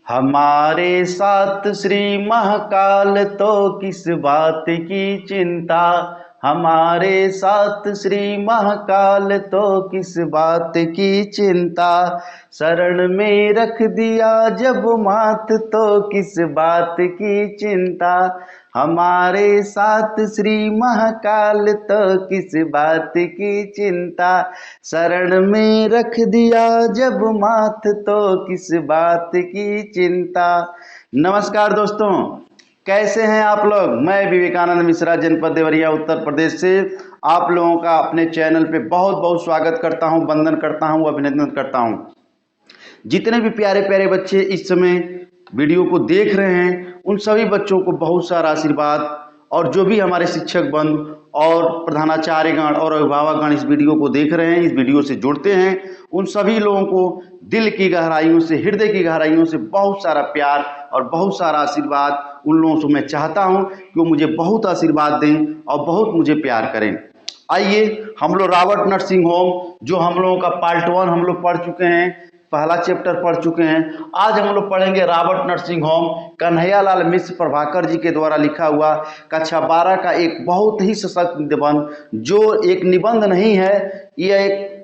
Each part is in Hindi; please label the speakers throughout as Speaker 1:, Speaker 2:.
Speaker 1: हमारे साथ श्री महाकाल तो किस बात की चिंता। हमारे साथ श्री महाकाल तो किस बात की चिंता। शरण में रख दिया जब माथ तो किस बात की चिंता। हमारे साथ श्री महाकाल तो किस बात की चिंता। शरण में रख दिया जब माथ तो किस बात की चिंता। नमस्कार दोस्तों, कैसे हैं आप लोग। मैं विवेकानंद मिश्रा, जनपद देवरिया, उत्तर प्रदेश से आप लोगों का अपने चैनल पे बहुत बहुत स्वागत करता हूं, वंदन करता हूं, अभिनंदन करता हूं। जितने भी प्यारे प्यारे बच्चे इस समय वीडियो को देख रहे हैं, उन सभी बच्चों को बहुत सारा आशीर्वाद। और जो भी हमारे शिक्षक बंधु और प्रधानाचार्यगण और अभिभावकगण इस वीडियो को देख रहे हैं, इस वीडियो से जुड़ते हैं, उन सभी लोगों को दिल की गहराइयों से, हृदय की गहराइयों से बहुत सारा प्यार और बहुत सारा आशीर्वाद उन लोगों से मैं चाहता हूं कि वो मुझे बहुत आशीर्वाद दें और बहुत मुझे प्यार करें। आइए, हम लोग रॉबर्ट नर्सिंग होम, जो हम लोगों का पार्ट 1 हम लोग पढ़ चुके हैं, पहला चैप्टर पढ़ चुके हैं। आज हम लोग पढ़ेंगे रॉबर्ट नर्सिंग होम, कन्हैयालाल मिश्र प्रभाकर जी के द्वारा लिखा हुआ कक्षा 12 का एक बहुत ही सशक्त निबंध, जो एक निबंध नहीं है, यह एक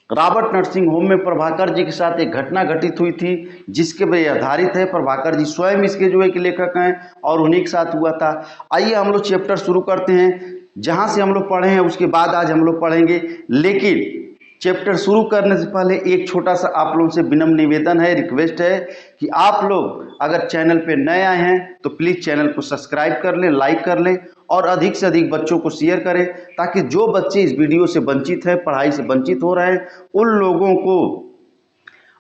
Speaker 1: रॉबर्ट नर्सिंग होम में प्रभाकर जी के साथ एक घटना घटित हुई थी, जिसके पर यह आधारित है। प्रभाकर जी स्वयं इसके जो एक लेखक हैं और उन्हीं के साथ हुआ था। आइए हम लोग चैप्टर शुरू करते हैं। जहां से हम लोग पढ़े हैं उसके बाद आज हम लोग पढ़ेंगे, लेकिन चैप्टर शुरू करने से पहले एक छोटा सा आप लोगों से विनम्र निवेदन है, रिक्वेस्ट है कि आप लोग अगर चैनल पे नए आए हैं तो प्लीज़ चैनल को सब्सक्राइब कर लें, लाइक कर लें और अधिक से अधिक बच्चों को शेयर करें, ताकि जो बच्चे इस वीडियो से वंचित हैं, पढ़ाई से वंचित हो रहे हैं, उन लोगों को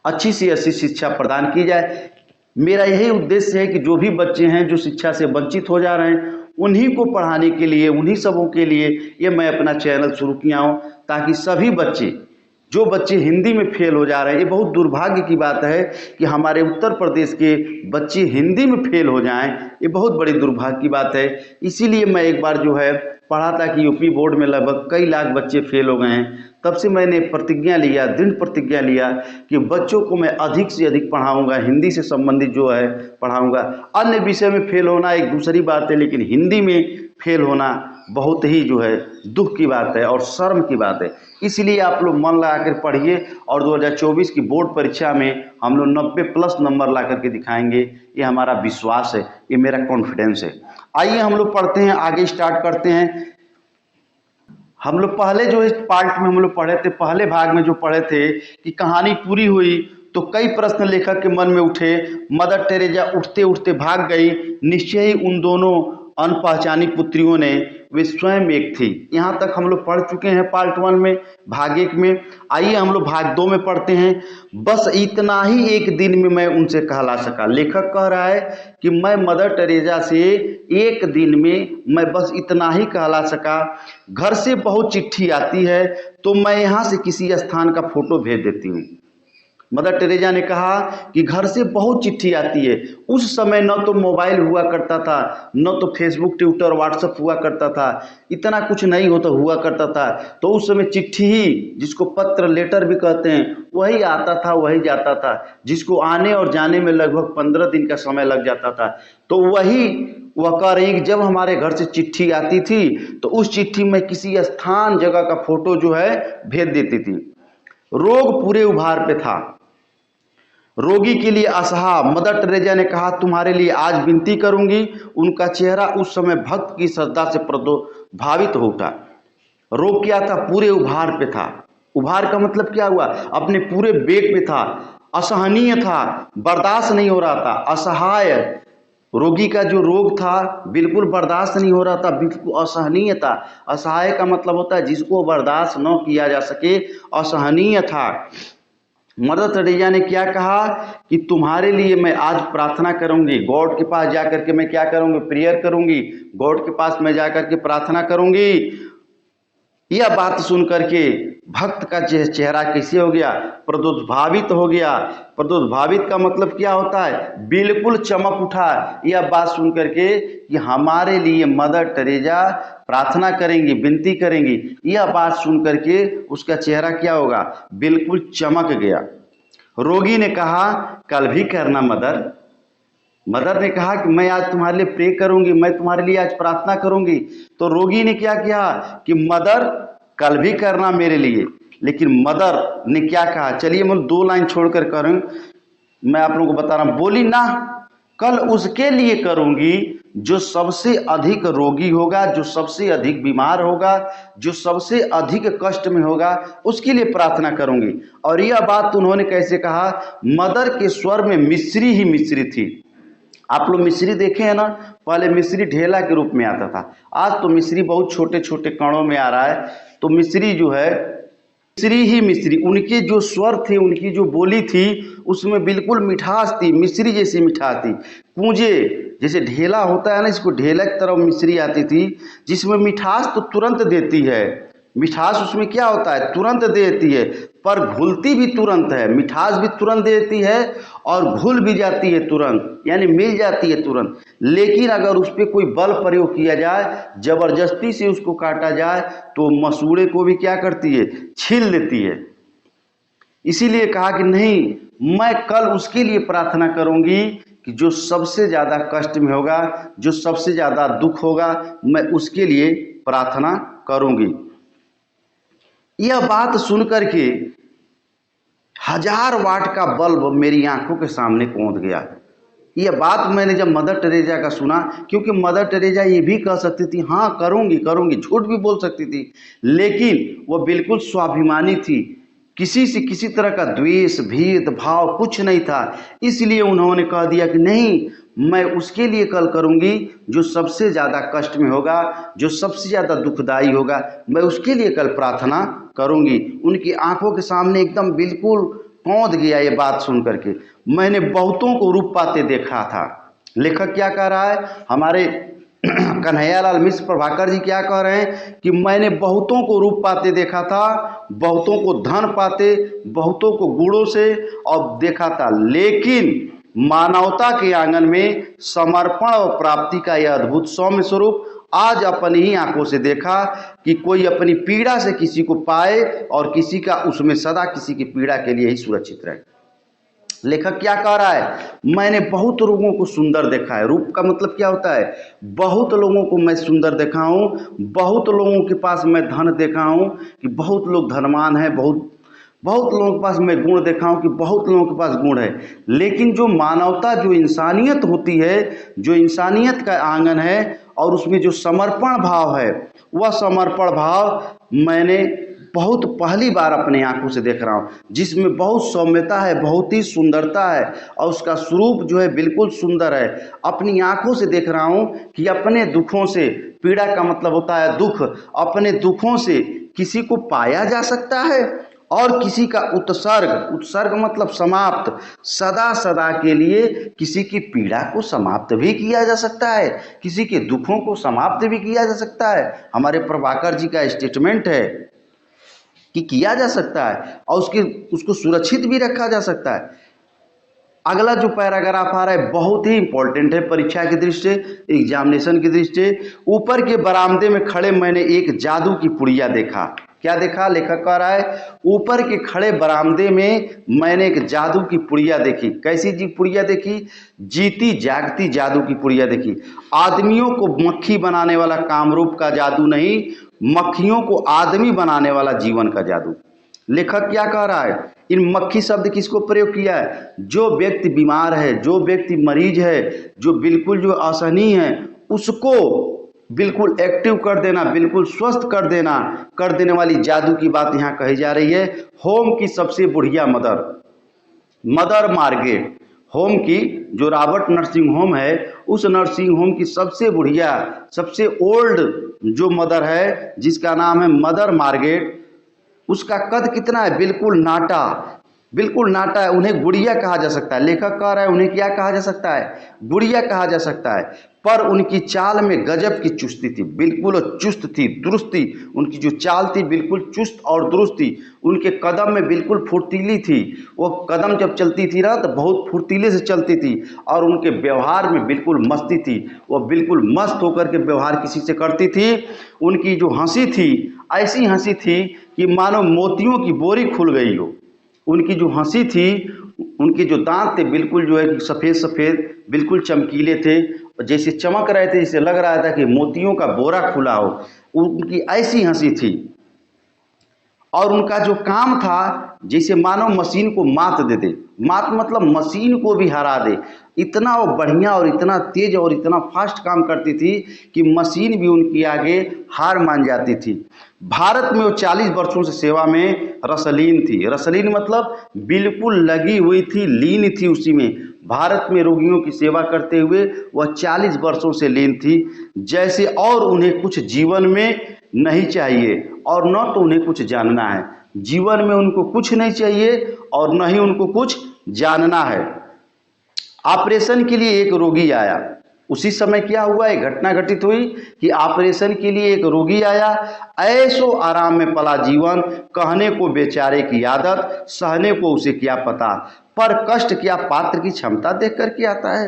Speaker 1: अच्छी से अच्छी शिक्षा प्रदान की जाए। मेरा यही उद्देश्य है कि जो भी बच्चे हैं जो शिक्षा से वंचित हो जा रहे हैं, उन्हीं को पढ़ाने के लिए, उन्हीं सबों के लिए ये मैं अपना चैनल शुरू किया हूँ, ताकि सभी बच्चे, जो बच्चे हिंदी में फेल हो जा रहे हैं, ये बहुत दुर्भाग्य की बात है कि हमारे उत्तर प्रदेश के बच्चे हिंदी में फेल हो जाएं, ये बहुत बड़ी दुर्भाग्य की बात है। इसीलिए मैं एक बार जो है पढ़ा था कि यूपी बोर्ड में लगभग कई लाख बच्चे फेल हो गए हैं। तब से मैंने प्रतिज्ञा लिया, दृढ़ प्रतिज्ञा लिया कि बच्चों को मैं अधिक से अधिक पढ़ाऊंगा, हिंदी से संबंधित जो है पढ़ाऊंगा। अन्य विषय में फेल होना एक दूसरी बात है, लेकिन हिंदी में फेल होना बहुत ही जो है दुख की बात है और शर्म की बात है। इसलिए आप लोग मन लगा कर पढ़िए और 2024 की बोर्ड परीक्षा में हम लोग 90+ नंबर ला करके दिखाएंगे। ये हमारा विश्वास है, ये मेरा कॉन्फिडेंस है। आइए हम लोग पढ़ते हैं, आगे स्टार्ट करते हैं। हम लोग पहले जो इस पार्ट में हम लोग पढ़े थे, पहले भाग में जो पढ़े थे कि कहानी पूरी हुई तो कई प्रश्न लेखक के मन में उठे। मदर टेरेजा उठते उठते भाग गई, निश्चय ही उन दोनों अनपहचानी पुत्रियों ने, वे स्वयं एक थी। यहाँ तक हम लोग पढ़ चुके हैं पार्ट 1 में, भाग 1 में। आइए हम लोग भाग 2 में पढ़ते हैं। बस इतना ही एक दिन में मैं उनसे कहला सका। लेखक कह रहा है कि मैं मदर टेरेजा से एक दिन में मैं बस इतना ही कहला सका। घर से बहुत चिट्ठी आती है तो मैं यहाँ से किसी स्थान का फोटो भेज देती हूँ। मदर टेरेजा ने कहा कि घर से बहुत चिट्ठी आती है। उस समय न तो मोबाइल हुआ करता था, न तो फेसबुक, ट्विटर, व्हाट्सएप हुआ करता था, इतना कुछ नहीं होता हुआ करता था। तो उस समय चिट्ठी ही, जिसको पत्र, लेटर भी कहते हैं, वही आता था, वही जाता था, जिसको आने और जाने में लगभग 15 दिन का समय लग जाता था। तो वही वह कह रही कि जब हमारे घर से चिट्ठी आती थी तो उस चिट्ठी में किसी स्थान, जगह का फोटो जो है भेज देती थी। रोग पूरे उभार पे था, रोगी के लिए असहा। मदर टेरेजा ने कहा, तुम्हारे लिए आज विनती करूंगी। उनका चेहरा उस समय भक्त की श्रद्धा से प्रभावित हो उठा। रोग क्या था? पूरे उभार पे था। उभार का मतलब क्या हुआ? अपने पूरे वेग पे था, असहनीय था, बर्दाश्त नहीं हो रहा था, असहाय। रोगी का जो रोग था बिल्कुल बर्दाश्त नहीं हो रहा था, बिल्कुल असहनीय था। असहाय का मतलब होता है जिसको बर्दाश्त न किया जा सके, असहनीय था। मदर टेरेजा ने क्या कहा कि तुम्हारे लिए मैं आज प्रार्थना करूंगी। गॉड के पास जाकर के मैं क्या करूंगी? प्रेयर करूंगी। गॉड के पास मैं जाकर के प्रार्थना करूंगी। यह बात सुन करके भक्त का चेहरा कैसे हो गया? प्रद्योद्भावित हो गया। प्रद्योद्भावित का मतलब क्या होता है? बिल्कुल चमक उठा। यह बात सुन करके कि हमारे लिए मदर टेरेजा प्रार्थना करेंगी, विनती करेंगी, यह बात सुन करके उसका चेहरा क्या होगा? बिल्कुल चमक गया। रोगी ने कहा, कल भी करना मदर। मदर ने कहा कि मैं आज तुम्हारे लिए प्रे करूंगी, मैं तुम्हारे लिए आज प्रार्थना करूंगी। तो रोगी ने क्या किया कि मदर कल भी करना मेरे लिए। लेकिन मदर ने क्या कहा, चलिए मैं 2 लाइन छोड़कर करूं, मैं आप लोगों को बता रहा हूं। बोली ना, कल उसके लिए करूंगी जो सबसे अधिक रोगी होगा, जो सबसे अधिक बीमार होगा, जो सबसे अधिक कष्ट में होगा, उसके लिए प्रार्थना करूंगी। और यह बात उन्होंने कैसे कहा, मदर के स्वर में मिश्री ही मिश्री थी। आप लोग मिश्री देखे हैं ना, पहले मिश्री ढेला के रूप में आता था, आज तो मिश्री बहुत छोटे छोटे कणों में आ रहा है। तो मिश्री जो है मिश्री ही मिश्री, उनके जो स्वर थे, उनकी जो बोली थी, उसमें बिल्कुल मिठास थी, मिश्री जैसी मिठास थी। पूंजे जैसे ढेला होता है ना, इसको ढेला की तरफ मिश्री आती थी, जिसमें मिठास तो तुरंत देती है। मिठास उसमें क्या होता है, तुरंत देती है, पर घुलती भी तुरंत है। मिठास भी तुरंत देती है और घुल भी जाती है तुरंत, यानी मिल जाती है तुरंत। लेकिन अगर उस पर कोई बल प्रयोग किया जाए, जबरदस्ती से उसको काटा जाए, तो मसूड़े को भी क्या करती है, छील देती है। इसीलिए कहा कि नहीं, मैं कल उसके लिए प्रार्थना करूंगी कि जो सबसे ज्यादा कष्ट में होगा, जो सबसे ज्यादा दुख होगा, मैं उसके लिए प्रार्थना करूंगी। यह बात सुनकर के 1000 वाट का बल्ब मेरी आंखों के सामने कौंध गया। यह बात मैंने जब मदर टेरेसा का सुना, क्योंकि मदर टेरेसा ये भी कह सकती थी हाँ करूंगी करूंगी, झूठ भी बोल सकती थी, लेकिन वह बिल्कुल स्वाभिमानी थी, किसी से किसी तरह का द्वेष भेदभाव कुछ नहीं था। इसलिए उन्होंने कह दिया कि नहीं, मैं उसके लिए कल करूंगी जो सबसे ज़्यादा कष्ट में होगा, जो सबसे ज़्यादा दुखदाई होगा, मैं उसके लिए कल प्रार्थना करूंगी। उनकी आंखों के सामने एकदम बिल्कुल कौंध गया ये बात सुन करके। मैंने बहुतों को रूप पाते देखा था। लेखक क्या कह रहा है, हमारे कन्हैयालाल मिश्र प्रभाकर जी क्या कह रहे हैं कि मैंने बहुतों को रूप पाते देखा था, बहुतों को धन पाते, बहुतों को गुणों से और देखा था, लेकिन मानवता के आंगन में समर्पण और प्राप्ति का यह अद्भुत सौम्य स्वरूप आज अपनी ही आंखों से देखा कि कोई अपनी पीड़ा से किसी को पाए और किसी का उसमें सदा किसी की पीड़ा के लिए ही सुरक्षित रहे। लेखक क्या कह रहा है, मैंने बहुत लोगों को सुंदर देखा है। रूप का मतलब क्या होता है, बहुत लोगों को मैं सुंदर देखा हूँ, बहुत लोगों के पास मैं धन देखा हूँ कि बहुत लोग धनवान हैं, बहुत लोगों के पास मैं गुण देखा हूँ कि बहुत लोगों के पास गुण है। लेकिन जो मानवता, जो इंसानियत होती है, जो इंसानियत का आंगन है और उसमें जो समर्पण भाव है, वह समर्पण भाव मैंने बहुत पहली बार अपनी आंखों से देख रहा हूँ, जिसमें बहुत सौम्यता है, बहुत ही सुंदरता है और उसका स्वरूप जो है बिल्कुल सुंदर है। अपनी आंखों से देख रहा हूँ कि अपने दुखों से, पीड़ा का मतलब होता है दुख, अपने दुखों से किसी को पाया जा सकता है और किसी का उत्सर्ग मतलब समाप्त, सदा सदा के लिए किसी की पीड़ा को समाप्त भी किया जा सकता है, किसी के दुखों को समाप्त भी किया जा सकता है। हमारे प्रभाकर जी का स्टेटमेंट है कि किया जा सकता है और उसको सुरक्षित भी रखा जा सकता है। अगला जो पैराग्राफ आ रहा है बहुत ही इंपॉर्टेंट है परीक्षा की दृष्टि से, एग्जामिनेशन की दृष्टि से। ऊपर के बरामदे में खड़े मैंने एक जादू की पुड़िया देखा। क्या देखा, लेखक कह रहा है ऊपर के खड़े बरामदे में मैंने एक जादू की पुड़िया देखी। कैसी जी पुड़िया देखी, जीती जागती जादू की पुड़िया देखी। आदमियों को मक्खी बनाने वाला कामरूप का जादू नहीं, मक्खियों को आदमी बनाने वाला जीवन का जादू। लेखक क्या कह रहा है, इन मक्खी शब्द किसको प्रयोग किया है, जो व्यक्ति बीमार है, जो व्यक्ति मरीज है, जो बिल्कुल जो असहनीय है, उसको बिल्कुल एक्टिव कर देना, बिल्कुल स्वस्थ कर देने वाली जादू की बात यहाँ कही जा रही है। होम की सबसे बढ़िया मदर मार्गेट, होम की जो रॉबर्ट नर्सिंग होम है, उस नर्सिंग होम की सबसे बढ़िया, सबसे ओल्ड जो मदर है, जिसका नाम है मदर मार्गेट, उसका कद कितना है, बिल्कुल नाटा है। उन्हें गुड़िया कहा जा सकता है। लेखक कह रहा है उन्हें क्या कहा जा सकता है, गुड़िया कहा जा सकता है। पर उनकी चाल में गजब की चुस्ती थी, बिल्कुल चुस्त थी, दुरुस्त थी। उनकी जो चाल थी बिल्कुल चुस्त और दुरुस्त थी। उनके कदम में बिल्कुल फुर्तीली थी, वो कदम जब चलती थी ना तो बहुत फुर्तीले से चलती थी। और उनके व्यवहार में बिल्कुल मस्ती थी, वो बिल्कुल मस्त होकर के व्यवहार किसी से करती थी। उनकी जो हंसी थी, ऐसी हंसी थी कि मानो मोतियों की बोरी खुल गई हो। उनकी जो हंसी थी, उनके जो दांत थे बिल्कुल जो है कि सफ़ेद सफ़ेद, बिल्कुल चमकीले थे, जैसे चमक रहे थे, जैसे लग रहा था कि मोतियों का बोरा खुला हो। उनकी ऐसी हंसी थी और उनका जो काम था जैसे मानो मशीन को मात दे दे। मात मतलब मशीन को भी हरा दे। इतना वो बढ़िया और इतना तेज और इतना फास्ट काम करती थी कि मशीन भी उनकी आगे हार मान जाती थी। भारत में वो 40 वर्षों से सेवा में रसलीन थी। रसलीन मतलब बिल्कुल लगी हुई थी, लीन थी उसी में। भारत में रोगियों की सेवा करते हुए वह 40 वर्षों से लीन थी। जैसे और उन्हें कुछ जीवन में नहीं चाहिए और न तो उन्हें कुछ जानना है। जीवन में उनको कुछ नहीं चाहिए और न ही उनको कुछ जानना है। ऑपरेशन के लिए एक रोगी आया। उसी समय क्या हुआ, एक घटना घटित हुई कि ऑपरेशन के लिए एक रोगी आया। ऐसो आराम में पला जीवन, कहने को बेचारे की आदत, सहने को उसे क्या पता, पर कष्ट क्या पात्र की क्षमता देख करके आता है।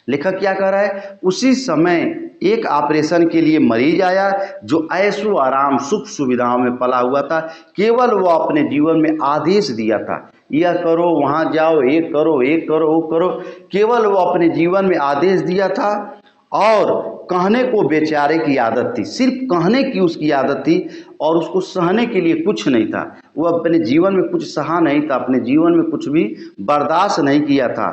Speaker 1: लेखक क्या कह रहा है, उसी समय एक ऑपरेशन के लिए मरीज आया जो ऐशो आराम सुख सुविधाओं में पला हुआ था। केवल वो अपने जीवन में आदेश दिया था, यह करो, वहां जाओ, ये करो, ये करो, वो करो। केवल वो अपने जीवन में आदेश दिया था और कहने को बेचारे की आदत थी। सिर्फ कहने की उसकी आदत थी और उसको सहने के लिए कुछ नहीं था। वो अपने जीवन में कुछ सहा नहीं था, अपने जीवन में कुछ भी बर्दाश्त नहीं किया था।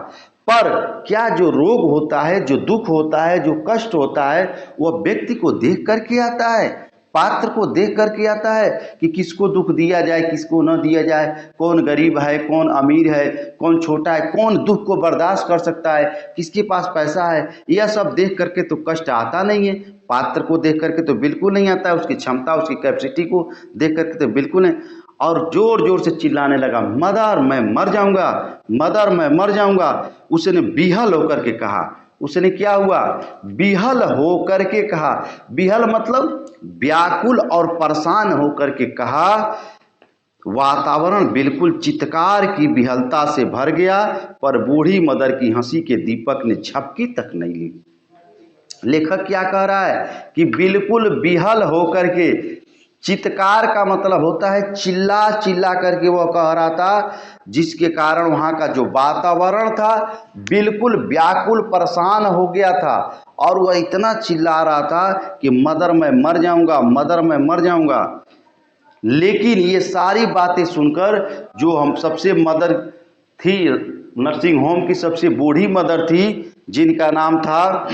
Speaker 1: पर क्या जो रोग होता है, जो दुख होता है, जो कष्ट होता है, वह व्यक्ति को देख करके आता है, पात्र को देख करके आता है कि किसको दुख दिया जाए, किसको न दिया जाए, कौन गरीब है, कौन अमीर है, कौन छोटा है, कौन दुख को बर्दाश्त कर सकता है, किसके पास पैसा है। यह सब देख करके तो कष्ट आता नहीं है। पात्र को देख करके तो बिल्कुल नहीं आता है, उसकी क्षमता, उसकी कैपेसिटी को देख करके तो बिल्कुल नहीं। और जोर जोर से चिल्लाने लगा, मदर मैं मर जाऊंगा, मदर मैं मर जाऊंगा। उसने बिहल होकर के कहा। उसने क्या हुआ, बिहल होकर के कहा। बिहल मतलब व्याकुल और परेशान होकर के कहा। वातावरण बिल्कुल चित्कार की बिहलता से भर गया, पर बूढ़ी मदर की हंसी के दीपक ने झपकी तक नहीं ली। लेखक क्या कह रहा है कि बिल्कुल बिहल होकर के, चित्कार का मतलब होता है चिल्ला चिल्ला करके वह कह रहा था, जिसके कारण वहां का जो वातावरण था बिल्कुल व्याकुल परेशान हो गया था। और वह इतना चिल्ला रहा था कि मदर मैं मर जाऊंगा, मदर मैं मर जाऊंगा। लेकिन ये सारी बातें सुनकर जो हम सबसे मदर थी, नर्सिंग होम की सबसे बूढ़ी मदर थी, जिनका नाम था,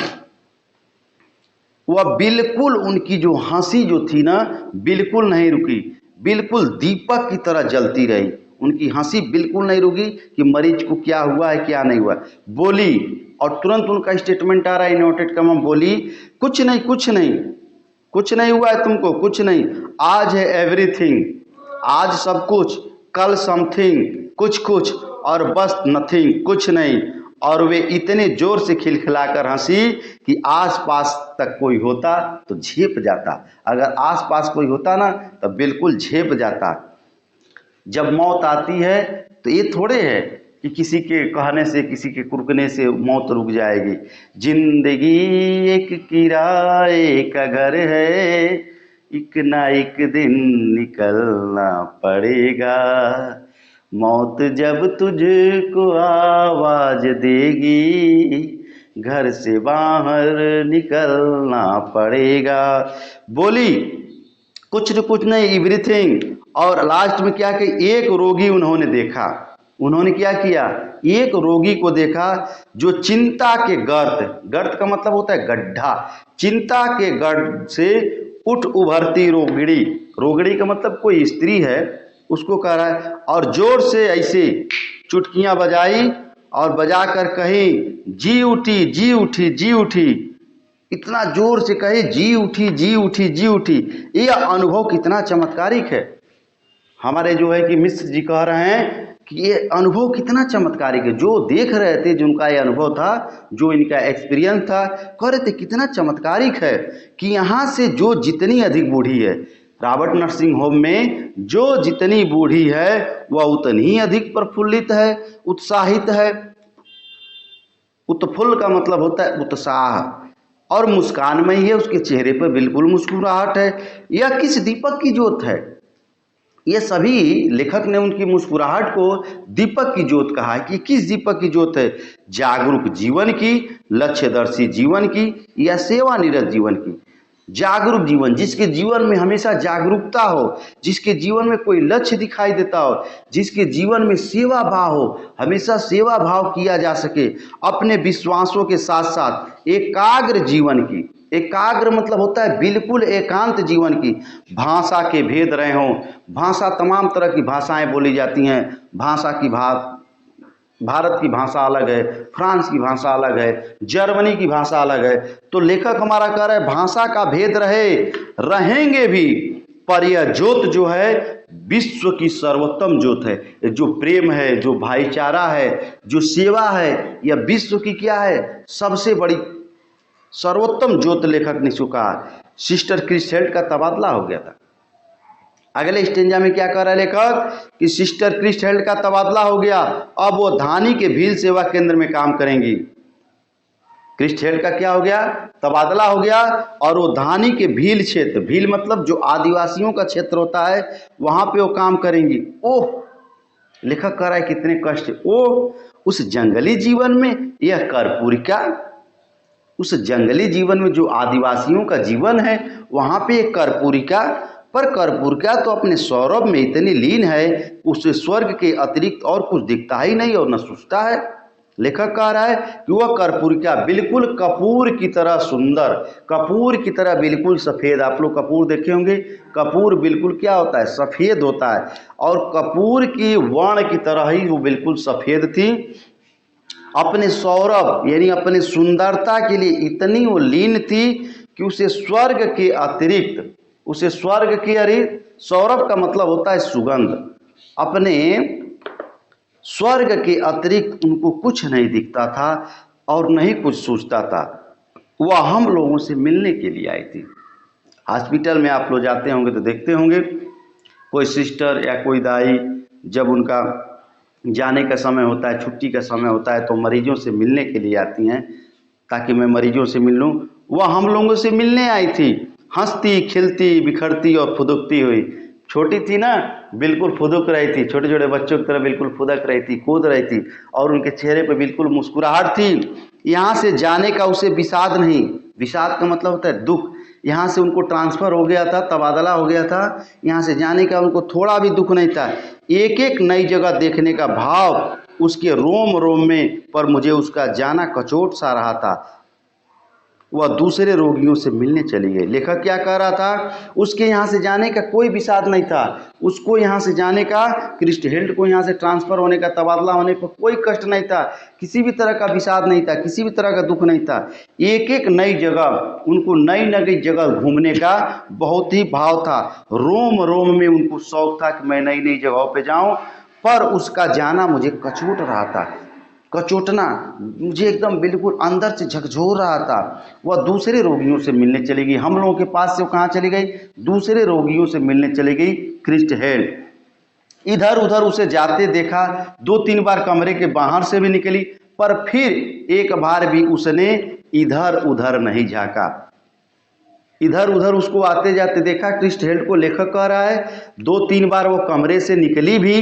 Speaker 1: वह बिल्कुल, उनकी जो हंसी जो थी ना, बिल्कुल नहीं रुकी, बिल्कुल दीपक की तरह जलती रही। उनकी हंसी बिल्कुल नहीं रुकी कि मरीज को क्या हुआ है, क्या नहीं हुआ। बोली, और तुरंत उनका स्टेटमेंट आ रहा है इन्वर्टेड कॉमा, बोली, कुछ नहीं, कुछ नहीं, कुछ नहीं हुआ है तुमको, कुछ नहीं। आज है एवरीथिंग, आज सब कुछ, कल समथिंग, कुछ कुछ, और बस नथिंग, कुछ नहीं। और वे इतने जोर से खिलखिलाकर हंसी कि आसपास तक कोई होता तो झेप जाता। अगर आसपास कोई होता ना तो बिल्कुल झेप जाता। जब मौत आती है तो ये थोड़े है कि किसी के कहने से, किसी के कुर्कने से मौत रुक जाएगी। जिंदगी एक किराए का घर है, एक ना एक दिन निकलना पड़ेगा। मौत जब तुझको आवाज देगी, घर से बाहर निकलना पड़ेगा। बोली, कुछ न कुछ नहीं, एवरीथिंग। और लास्ट में क्या कि एक रोगी उन्होंने देखा। उन्होंने क्या किया, एक रोगी को देखा जो चिंता के गर्त, गर्त का मतलब होता है गड्ढा, चिंता के गर्त से उठ उभरती रोगड़ी, रोगड़ी का मतलब कोई स्त्री है, उसको कह रहा है। और जोर से ऐसे चुटकियां बजाई और बजा कर कही, जी उठी, जी उठी, जी उठी। इतना जोर से कहे, जी उठी, जी उठी, जी उठी। यह अनुभव कितना चमत्कारिक है। हमारे जो है कि मिश्र जी कह रहे हैं कि ये अनुभव कितना चमत्कारिक है। जो देख रहे थे, जिनका ये अनुभव था, जो इनका एक्सपीरियंस था, कह रहे थे कितना चमत्कारिक है कि यहाँ से जो जितनी अधिक बूढ़ी है, रॉबर्ट नर्सिंग होम में जो जितनी बूढ़ी है वह उतनी ही अधिक प्रफुल्लित है, उत्साहित है। उत्फुल्ल का मतलब होता है उत्साह, और मुस्कान में ही है, उसके चेहरे पर बिल्कुल मुस्कुराहट है। यह किस दीपक की ज्योत है, ये सभी लेखक ने उनकी मुस्कुराहट को दीपक की ज्योत कहा है कि किस दीपक की ज्योत है, जागरूक जीवन की, लक्ष्यदर्शी जीवन की या सेवानिरत जीवन की। जागरूक जीवन, जिसके जीवन में हमेशा जागरूकता हो, जिसके जीवन में कोई लक्ष्य दिखाई देता हो, जिसके जीवन में सेवा भाव हो, हमेशा सेवा भाव किया जा सके, अपने विश्वासों के साथ साथ एकाग्र जीवन की। एकाग्र मतलब होता है बिल्कुल एकांत जीवन की। भाषा के भेद रहे हों, भाषा तमाम तरह की भाषाएं बोली जाती हैं। भाषा की भारत की भाषा अलग है, फ्रांस की भाषा अलग है, जर्मनी की भाषा अलग है। तो लेखक हमारा कह रहा है भाषा का भेद रहेंगे भी, पर यह ज्योत जो है विश्व की सर्वोत्तम ज्योत है। जो प्रेम है, जो भाईचारा है, जो सेवा है, यह विश्व की क्या है, सबसे बड़ी सर्वोत्तम ज्योत लेखक ने चुका। सिस्टर क्रिस्टेल्ड का तबादला हो गया था। अगले स्टेंजा में क्या कर रहा है लेखक कि सिस्टर क्रिस्टेल्ड का तबादला हो गया, अब वो धानी के भील सेवा केंद्र में काम करेंगी। क्रिस्टेल्ड का क्या हो गया, तबादला हो गया, और वो धानी के भील क्षेत्र, भील मतलब जो आदिवासियों का क्षेत्र होता है, वहां पे वो काम करेंगी। ओह, लेखक कह रहा है कितने कष्ट। ओह, उस जंगली जीवन में यह कर्पूरिका, उस जंगली जीवन में जो आदिवासियों का जीवन है, वहां पे एक कर्पूरिका, पर कर्पूरिका तो अपने सौरभ में इतनी लीन है, उसे स्वर्ग के अतिरिक्त और कुछ दिखता ही नहीं और न सूझता है। लेखक कह रहा है कि वह कर्पूरिका बिल्कुल कपूर की तरह सुंदर, कपूर की तरह बिल्कुल सफ़ेद। आप लोग कपूर देखे होंगे, कपूर बिल्कुल क्या होता है, सफ़ेद होता है, और कपूर की वर्ण की तरह ही वो बिल्कुल सफ़ेद थी। अपने सौरभ यानी अपने सुंदरता के लिए इतनी वो लीन थी कि उसे स्वर्ग के अतिरिक्त, उसे स्वर्ग के अतिरिक्त, सौरभ का मतलब होता है सुगंध, अपने स्वर्ग के अतिरिक्त उनको कुछ नहीं दिखता था और नहीं कुछ सूझता था। वह हम लोगों से मिलने के लिए आई थी। हॉस्पिटल में आप लोग जाते होंगे तो देखते होंगे, कोई सिस्टर या कोई दाई जब उनका जाने का समय होता है, छुट्टी का समय होता है, तो मरीजों से मिलने के लिए आती हैं ताकि मैं मरीजों से मिल लूँ। वह हम लोगों से मिलने आई थी, हंसती खिलती बिखरती और फुदकती हुई। छोटी थी ना, बिल्कुल फुदक रही थी, छोटे छोटे बच्चों की तरह बिल्कुल फुदक रही थी, कूद रही थी, और उनके चेहरे पर बिल्कुल मुस्कुराहट थी। यहाँ से जाने का उसे विषाद नहीं, विषाद का मतलब होता है दुख। यहाँ से उनको ट्रांसफ़र हो गया था, तबादला हो गया था, यहाँ से जाने का उनको थोड़ा भी दुख नहीं था। एक एक नई जगह देखने का भाव उसके रोम रोम में, पर मुझे उसका जाना कचोट सा रहा था। वह दूसरे रोगियों से मिलने चली गई। लेखक क्या कह रहा था, उसके यहाँ से जाने का कोई विषाद नहीं था, उसको यहाँ से जाने का, क्रिस्टेल्ड को यहाँ से ट्रांसफ़र होने का, तबादला होने पर कोई कष्ट नहीं था, किसी भी तरह का विषाद नहीं था, किसी भी तरह का दुख नहीं था। एक एक नई जगह, उनको नई नई जगह घूमने का बहुत ही भाव था, रोम रोम में उनको शौक था कि मैं नई नई जगहों पर जाऊँ, पर उसका जाना मुझे कचोट रहा था, कचोटना मुझे एकदम बिल्कुल अंदर से झकझोर रहा था। वह दूसरे रोगियों से मिलने चली गई। हम लोगों के पास से वो कहाँ चली गई, दूसरे रोगियों से मिलने चली गई क्रिस्टेल्ड। इधर उधर उसे जाते देखा, 2-3 बार कमरे के बाहर से भी निकली, पर फिर एक बार भी उसने इधर उधर नहीं झांका। इधर उधर उसको आते जाते देखा क्रिस्टेल्ड को। लेखक कह रहा है 2-3 बार वो कमरे से निकली भी,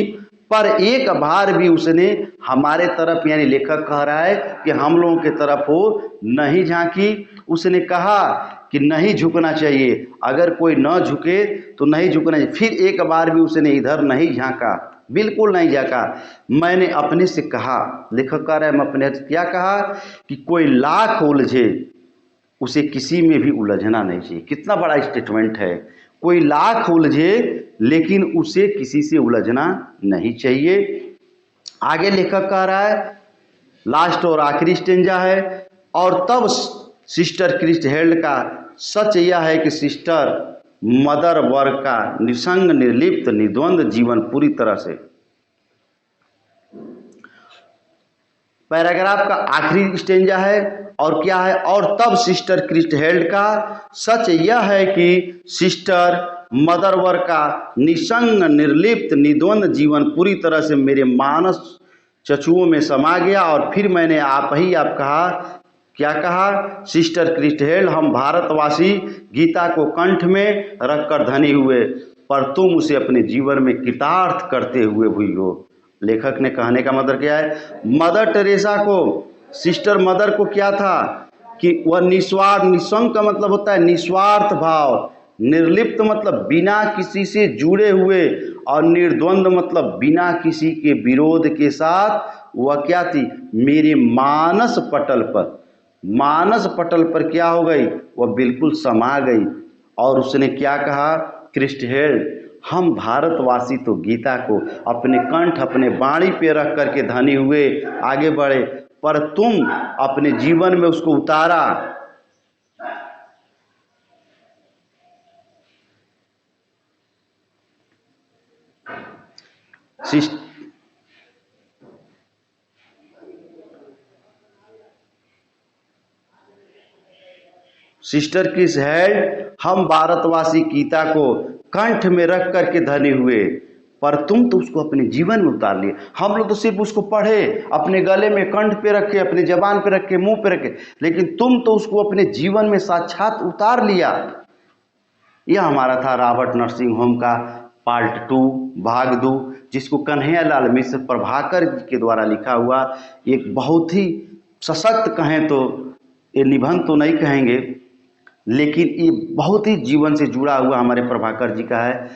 Speaker 1: पर एक बार भी उसने हमारे तरफ, यानी लेखक कह रहा है कि हम लोगों के तरफ वो नहीं झांकी। उसने कहा कि नहीं झुकना चाहिए, अगर कोई न झुके तो नहीं झुकना चाहिए। फिर एक बार भी उसने इधर नहीं झांका, बिल्कुल नहीं झांका। मैंने अपने से कहा, लेखक कह रहा है मैं अपने क्या कहा कि कोई लाख उलझे उसे किसी में भी उलझना नहीं चाहिए। कितना बड़ा स्टेटमेंट है, कोई लाख उलझे लेकिन उसे किसी से उलझना नहीं चाहिए। आगे लेखक कह रहा है, लास्ट और आखिरी स्टेंजा है, और तब सिस्टर क्रिस्टेल्ड का सच यह है कि सिस्टर मदर वर्ग का निसंग निर्लिप्त निद्वंद जीवन पूरी तरह से, पैराग्राफ का आखिरी स्टेंजा है, और क्या है, और तब सिस्टर क्रिस्टेल्ड का सच यह है कि सिस्टर मदर वर्ग का निसंग निर्लिप्त निद्वंद जीवन पूरी तरह से मेरे मानस चचुओं में समा गया। और फिर मैंने आप कहा, क्या कहा, सिस्टर क्रिस्टेल्ड हम भारतवासी गीता को कंठ में रखकर धनी हुए। पर तुम उसे अपने जीवन में कृतार्थ करते हुए भूल हो। लेखक ने कहने का मतलब क्या है, मदर टेरेसा को, सिस्टर मदर को क्या था कि वह निस्वार्थ, निस्संग का मतलब होता है निस्वार्थ भाव, निर्लिप्त मतलब बिना किसी से जुड़े हुए, और निर्द्वंद मतलब बिना किसी के विरोध के साथ वह क्या थी, मेरे मानस पटल पर, मानस पटल पर क्या हो गई, वह बिल्कुल समा गई। और उसने क्या कहा, क्रिस्ट हेल्ड, हम भारतवासी तो गीता को अपने कंठ, अपने बाणी पे रख करके धनी हुए, आगे बढ़े, पर तुम अपने जीवन में उसको उतारा। सिस्टर क्रिस हेल्ड, हम भारतवासी गीता को कंठ में रख करके धने हुए, पर तुम तो उसको अपने जीवन में उतार लिए। हम लोग तो सिर्फ उसको पढ़े, अपने गले में कंठ पे रखे, अपने जबान पे रखे, मुंह पे रखे, लेकिन तुम तो उसको अपने जीवन में साक्षात उतार लिया। यह हमारा था रॉबर्ट नरसिंह होम का पार्ट 2 भाग 2, जिसको कन्हैयालाल मिश्र प्रभाकर जी के द्वारा लिखा हुआ एक बहुत ही सशक्त, कहें तो ये निबंध तो नहीं कहेंगे, लेकिन ये बहुत ही जीवन से जुड़ा हुआ हमारे प्रभाकर जी का है।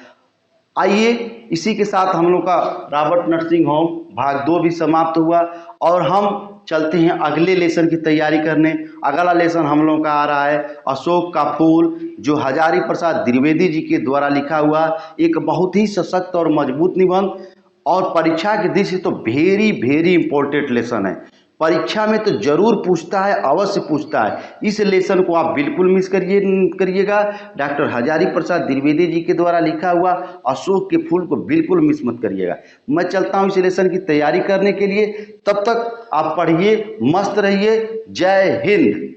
Speaker 1: आइए इसी के साथ हम लोग का रॉबर्ट नरसिंह होम भाग 2 भी समाप्त हुआ, और हम चलते हैं अगले लेसन की तैयारी करने। अगला लेसन हम लोग का आ रहा है अशोक का फूल, जो हजारी प्रसाद द्विवेदी जी के द्वारा लिखा हुआ एक बहुत ही सशक्त और मजबूत निबंध, और परीक्षा की दृष्टि से तो वेरी वेरी इंपॉर्टेंट लेसन है। परीक्षा में तो जरूर पूछता है, अवश्य पूछता है। इस लेसन को आप बिल्कुल मिस करिएगा। डॉक्टर हजारी प्रसाद द्विवेदी जी के द्वारा लिखा हुआ अशोक के फूल को बिल्कुल मिस मत करिएगा। मैं चलता हूँ इस लेसन की तैयारी करने के लिए, तब तक आप पढ़िए, मस्त रहिए। जय हिंद।